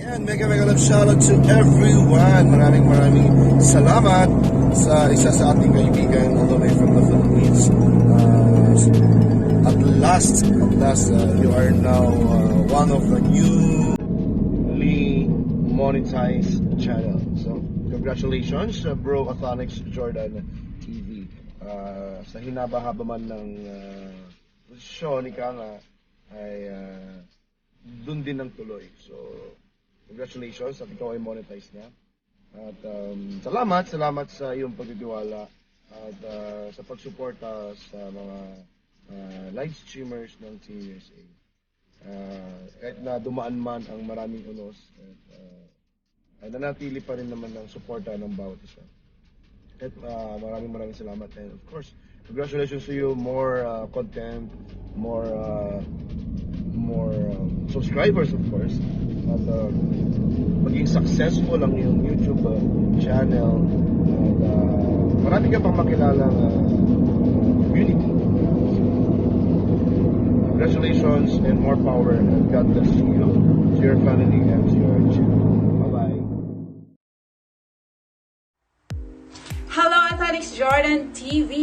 Yan, mega love shoutout to everyone. Maraming salamat sa isa sa ating kaibigan all the way from the Philippines. At last, you are now one of the newly monetized channel. So, congratulations, Bro Athonics Jordan TV. Sa hinaba-haba man ng show ni Kanga ay dun din ang tuloy. So, congratulations at ikaw ay monetize na. At salamat sa iyong pagtitiwala at sa pagsuporta sa mga live streamers ng TVSA. Kahit na dumaan man ang maraming unos, ay nanatili pa rin naman ng suporta ng bawat isa. At maraming salamat. And of course, congratulations to you. More content, more subscribers, of course. At maging successful ang iyong YouTube channel. At marami ka pang makilalang community. Congratulations and more power, and God bless you, to your family and to your children. Bye-bye. Hello, Athonics Jordan TV.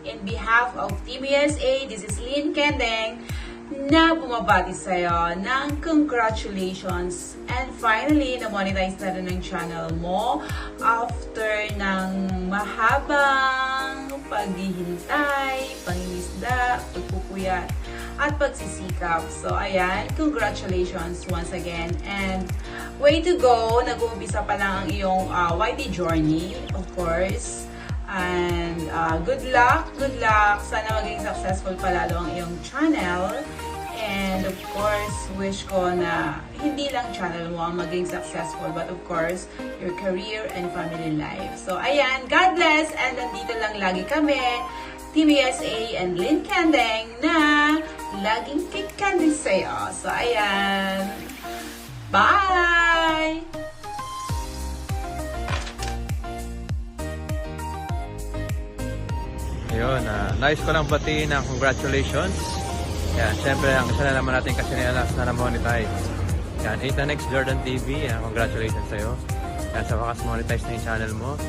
In behalf of TBSA, this is Lynn Kendeng na bumabati sa'yo ng congratulations. And finally, na-monetize na rin ang channel mo after ng mahabang paghihintay, pangingisda, pagpupuyat, at pagsisikap. So, ayan, congratulations once again. And way to go, nag-uumpisa pa lang ang iyong YT journey, of course. And good luck. Sana maging successful palalo ang iyong channel. And of course, wish ko na hindi lang channel mo ang maging successful, but of course, your career and family life. So, ayan, God bless. And nandito lang lagi kami, TBSA and Lynn Kendeng, na laging kikandi sa'yo. So, ayan. Bye! Ayun, nais ko lang batiin ng congratulations. Yan, syempre ang isa na naman natin kasi na na-monetize. Yan, Athonics Jordan TV, congratulations sa'yo. Yan, sa wakas monetize na yung channel mo.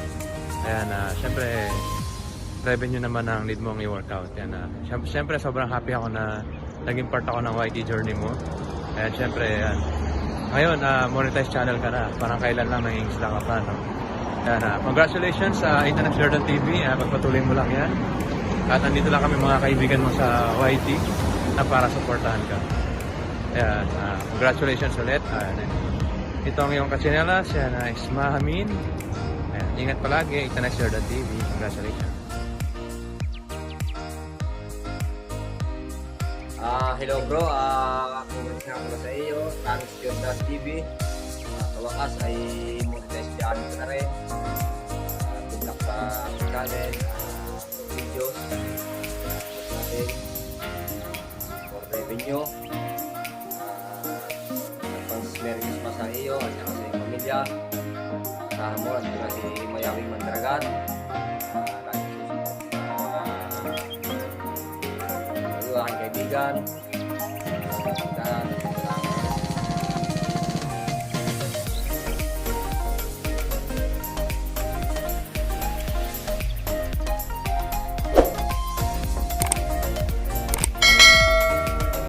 Ayan, syempre revenue naman ang need mong i-workout. Yan, syempre sobrang happy ako na naging part ako ng YT journey mo. Ayan, syempre, yan. Ngayon, monetize channel ka na. Parang kailan lang naging isla ka pa, no? Yan, congratulations sa Athonics Jordan TV. Pagpatuloy mo lang yan. At nandito lang kami mga kaibigan mo sa YT na para supportahan ka. Ayan, congratulations ulit. Ito ang iyong kachinelas. Yan, Ismahamin. Ayan, ingat palagi. Athonics Jordan TV. Congratulations. Hello bro, congrats nga pala sa iyo, Athonics Jordan TV. Sa wakas ay monetize channel ko na rin. Good luck sa channel, videos natin, for revenue. Advance Merry Christmas sa iyo at saka sa iyong pamilya. Kasama mo at saka si Mayawing Mandragat. Aking kaibigan,